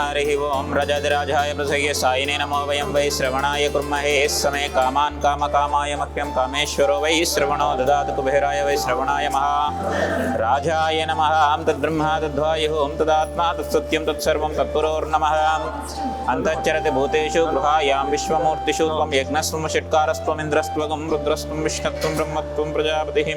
हरिः ओं रजतराजाय प्रसह्य सायिने नमो वयं वै श्रवणाय कुर्महे समे कामान् कामकामाय मह्यं कामेश्वरो वै श्रवणो ददातु कुबेराय वै श्रवणाय महाराजाय नमः तद्ब्रह्मा तद्वायुः तदात्मा तत्सत्यं तत्सर्वं तत्पुरोर्नमः अन्तश्चरति भूतेषु गृहायां विश्वमूर्तिषु त्वं यज्ञस्त्वं षट्कारस्त्वम् इन्द्रस्त्वं रुद्रस्त्वं विष्णुत्वं ब्रह्मत्वं प्रजापतिः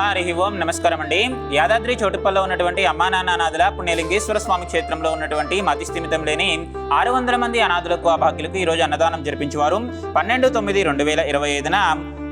హరి ఓం నమస్కారం అండి. యాదాద్రి చోటుపల్లో ఉన్నటువంటి అమ్మా నాన్న అనాథుల పుణ్యలింగేశ్వర స్వామి క్షేత్రంలో ఉన్నటువంటి మతిస్థిమితం లేని 600 మంది అనాథులకు అభాగ్యులకు ఈరోజు అన్నదానం జరిపించేవారు. 12/9/2025న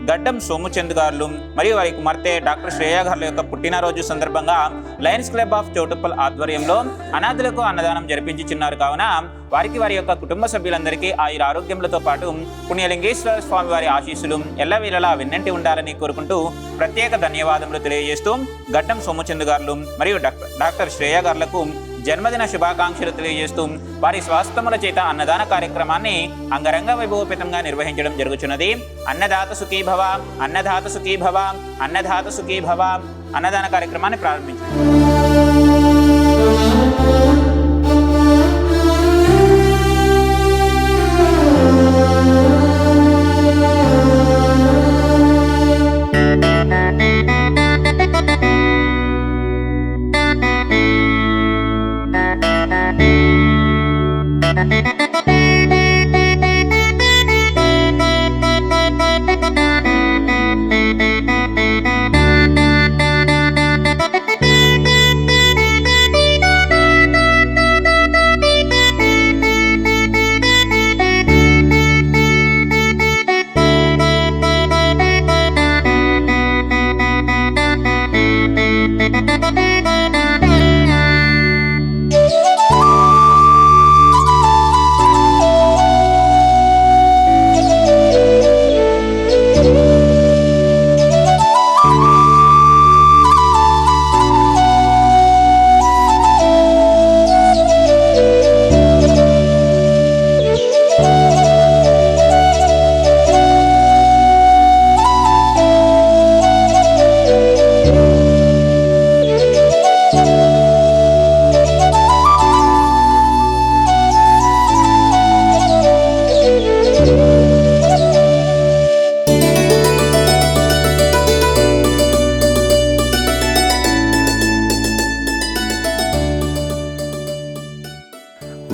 గడ్డం సోముచంద్ గారు మరియు వారి కుమార్తె డాక్టర్ శ్రేయ గారుల యొక్క పుట్టినరోజు సందర్భంగా లయన్స్ క్లబ్ ఆఫ్ చోటుప్పల్ ఆధ్వర్యంలో అనాథులకు అన్నదానం జరిపించుచున్నారు. కావున వారికి వారి యొక్క కుటుంబ సభ్యులందరికీ ఆయుర ఆరోగ్యములతో పాటు పుణ్యలింగేశ్వర స్వామి వారి ఆశీస్సులు ఎల్లవేళలా వెన్నంటి ఉండాలని కోరుకుంటూ ప్రత్యేక ధన్యవాదములు తెలియజేస్తూ గడ్డం సోముచంద్ గారు మరియు డాక్టర్ శ్రేయ గారులకు జన్మదిన శుభాకాంక్షలు తెలియజేస్తూ వారి స్వాస్థ్యముల చేత అన్నదాన కార్యక్రమాన్ని అంగరంగ వైభవోపేతంగా నిర్వహించడం జరుగుతున్నది. అన్నదాత సుఖీ భవ, అన్నదాత సుఖీ భవ, అన్నదాత సుఖీ భవ అన్నదాన కార్యక్రమాన్ని ప్రారంభించారు.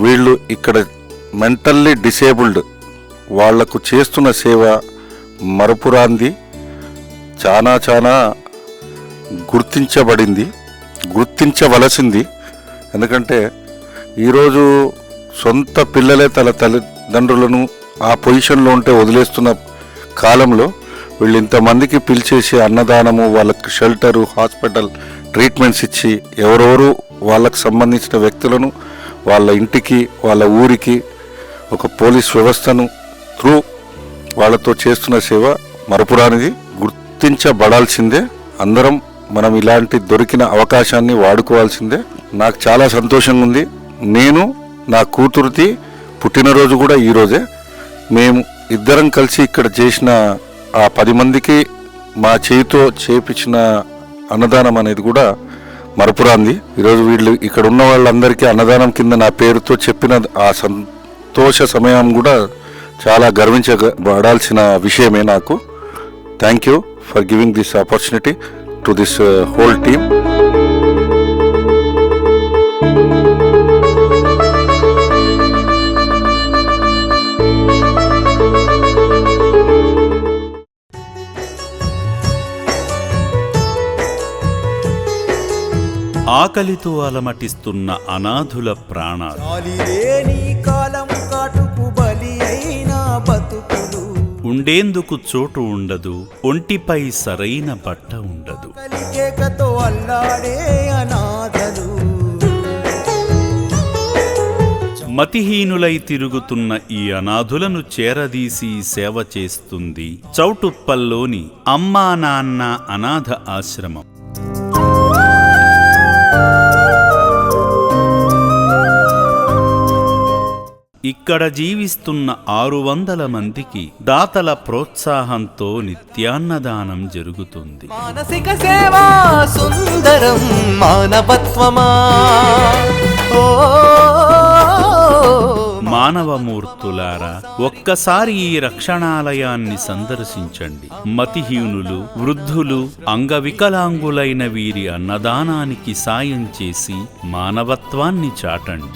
వీళ్ళు ఇక్కడ మెంటల్లీ డిసేబుల్డ్ వాళ్లకు చేస్తున్న సేవ మరపురాంది, చాలా గుర్తించవలసింది. ఎందుకంటే ఈరోజు సొంత పిల్లలే తన తల్లిదండ్రులను ఆ పొజిషన్లో ఉంటే వదిలేస్తున్న కాలంలో వీళ్ళు ఇంతమందికి పిలిచేసి అన్నదానము, వాళ్ళకి షెల్టరు, హాస్పిటల్ ట్రీట్మెంట్స్ ఇచ్చి ఎవరెవరు వాళ్ళకు సంబంధించిన వ్యక్తులను వాళ్ళ ఇంటికి వాళ్ళ ఊరికి ఒక పోలీస్ వ్యవస్థను త్రూ వాళ్ళతో చేస్తున్న సేవ మరపురానిది, గుర్తించబడాల్సిందే. అందరం మనం ఇలాంటి దొరికిన అవకాశాన్ని వాడుకోవాల్సిందే. నాకు చాలా సంతోషంగా ఉంది. నేను నా కూతురిది పుట్టినరోజు కూడా ఈరోజే. మేము ఇద్దరం కలిసి ఇక్కడ చేసిన ఆ 10 మందికి మా చేతితో చేపించిన అన్నదానం అనేది కూడా మరపురాంది. ఈరోజు వీళ్ళు ఇక్కడ ఉన్న వాళ్ళందరికీ అన్నదానం కింద నా పేరుతో చెప్పిన ఆ సంతోష సమయం కూడా చాలా గర్వించబడాల్సిన విషయమే నాకు. Thank you for giving this opportunity to this whole team. ఆకలితో అలమటిస్తున్న అనాథుల ప్రాణాలు, ఉండేందుకు చోటు ఉండదు, ఒంటిపై సరైన బట్ట ఉండదు. మతిహీనులై తిరుగుతున్న ఈ అనాథులను చేరదీసి సేవ చేస్తుంది చౌటుప్పల్లోని అమ్మా నాన్న అనాథ ఆశ్రమం. ఇక్కడ జీవిస్తున్న 600 మందికి దాతల ప్రోత్సాహంతో నిత్యాన్నదానం జరుగుతుంది. మానసిక సేవా సుందరం మానవత్వమా. మానవమూర్తులారా, ఒక్కసారి ఈ రక్షణాలయాన్ని సందర్శించండి. మతిహీనులు, వృద్ధులు, అంగవికలాంగులైన వీరి అన్నదానానికి సాయం చేసి మానవత్వాన్ని చాటండి.